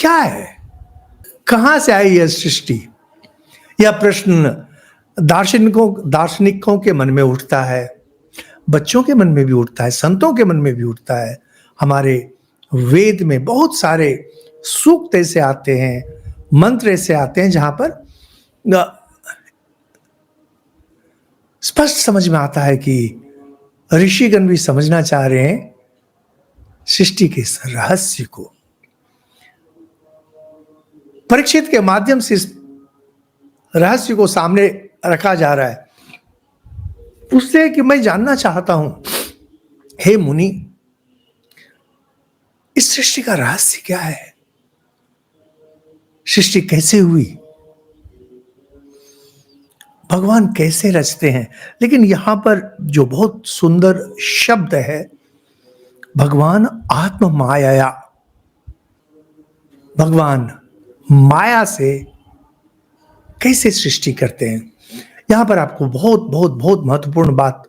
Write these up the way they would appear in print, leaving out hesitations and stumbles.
क्या है, कहां से आई यह सृष्टि? यह प्रश्न दार्शनिकों के मन में उठता है, बच्चों के मन में भी उठता है, संतों के मन में भी उठता है। हमारे वेद में बहुत सारे सूक्त ऐसे आते हैं, मंत्र ऐसे आते हैं जहां पर स्पष्ट समझ में आता है कि ऋषिगण भी समझना चाह रहे हैं सृष्टि के इस रहस्य को। परीक्षित के माध्यम से इस रहस्य को सामने रखा जा रहा है। उससे कि मैं जानना चाहता हूं, हे मुनि, इस सृष्टि का रहस्य क्या है? सृष्टि कैसे हुई? भगवान कैसे रचते हैं? लेकिन यहां पर जो बहुत सुंदर शब्द है, भगवान आत्म माया, भगवान माया से कैसे सृष्टि करते हैं। यहां पर आपको बहुत बहुत बहुत महत्वपूर्ण बात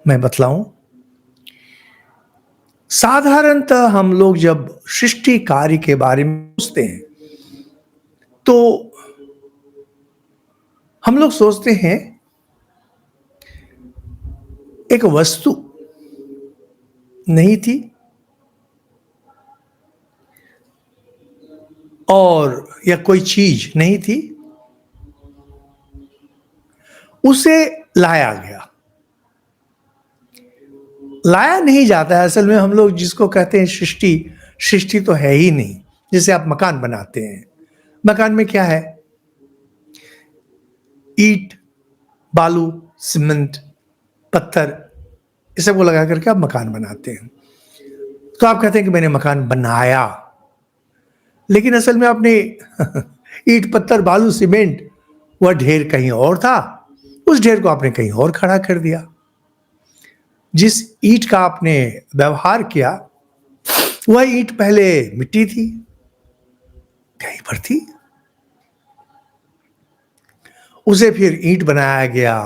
मैं बतलाऊं। साधारणतः हम लोग जब सृष्टि कार्य के बारे में सोचते हैं तो हम लोग सोचते हैं एक वस्तु नहीं थी और या कोई चीज नहीं थी, उसे लाया गया। लाया नहीं जाता है। असल में हम लोग जिसको कहते हैं सृष्टि, सृष्टि तो है ही नहीं। जैसे आप मकान बनाते हैं, मकान में क्या है? ईंट, बालू, सीमेंट, पत्थर, इस सबको लगा करके आप मकान बनाते हैं। तो आप कहते हैं कि मैंने मकान बनाया, लेकिन असल में आपने ईंट, पत्थर, बालू, सीमेंट, वह ढेर कहीं और था। उस ढेर को आपने कहीं और खड़ा कर दिया। जिस ईंट का आपने व्यवहार किया, वह ईंट पहले मिट्टी थी, कहीं पर थी, उसे फिर ईंट बनाया गया,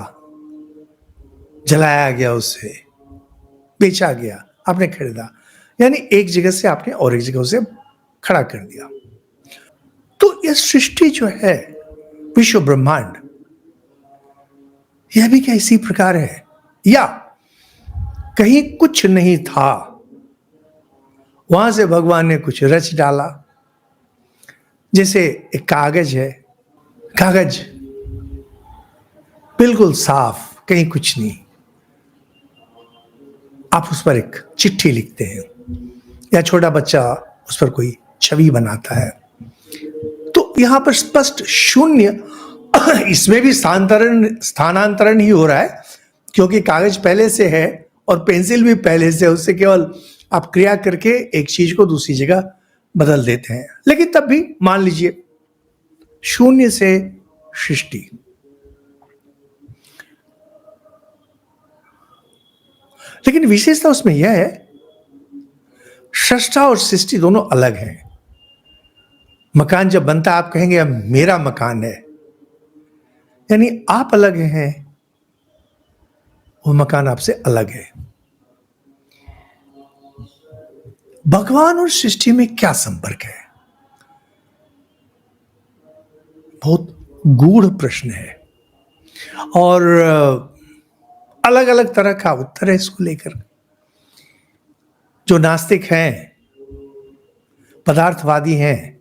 जलाया गया, उसे बेचा गया, आपने खरीदा। यानी एक जगह से आपने और एक जगह उसे खड़ा कर दिया। तो यह सृष्टि जो है, विश्व ब्रह्मांड, यह भी क्या इसी प्रकार है? या कहीं कुछ नहीं था, वहां से भगवान ने कुछ रच डाला। जैसे एक कागज है, कागज बिल्कुल साफ, कहीं कुछ नहीं, आप उस पर एक चिट्ठी लिखते हैं या छोटा बच्चा उस पर कोई छवि बनाता है, तो यहां पर स्पष्ट शून्य, इसमें भी स्थानांतरण ही हो रहा है, क्योंकि कागज पहले से है और पेंसिल भी पहले से, उससे केवल आप क्रिया करके एक चीज को दूसरी जगह बदल देते हैं। लेकिन तब भी मान लीजिए शून्य से सृष्टि। लेकिन विशेषता उसमें यह है, सृष्टा और सृष्टि दोनों अलग हैं। मकान जब बनता है आप कहेंगे अब मेरा मकान है, यानी आप अलग हैं, वो मकान आपसे अलग है। भगवान और सृष्टि में क्या संपर्क है? बहुत गूढ़ प्रश्न है और अलग अलग तरह का उत्तर है इसको लेकर। जो नास्तिक हैं, पदार्थवादी हैं,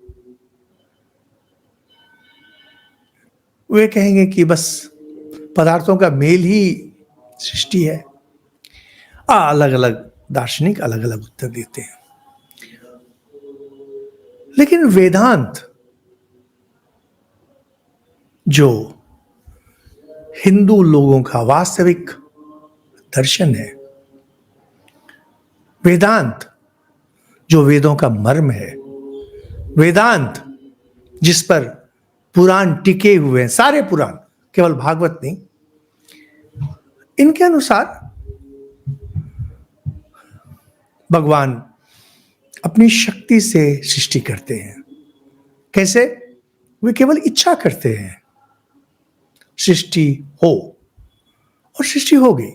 वे कहेंगे कि बस पदार्थों का मेल ही सृष्टि है। अलग अलग दार्शनिक अलग अलग उत्तर देते हैं। लेकिन वेदांत, जो हिंदू लोगों का वास्तविक दर्शन है, वेदांत जो वेदों का मर्म है, वेदांत जिस पर पुराण टिके हुए हैं, सारे पुराण, केवल भागवत नहीं, इनके अनुसार भगवान अपनी शक्ति से सृष्टि करते हैं। कैसे? वे केवल इच्छा करते हैं सृष्टि हो, और सृष्टि हो गई।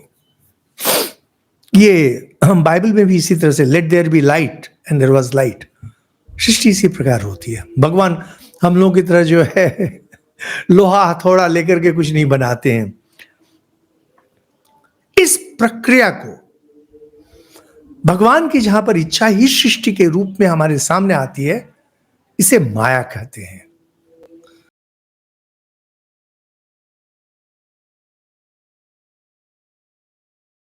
ये हम बाइबल में भी इसी तरह से, let there be light and there was light, सृष्टि इसी प्रकार होती है। भगवान हम लोगों की तरह जो है लोहा हथौड़ा लेकर के कुछ नहीं बनाते हैं। इस प्रक्रिया को भगवान की जहां पर इच्छा ही सृष्टि के रूप में हमारे सामने आती है, इसे माया कहते हैं।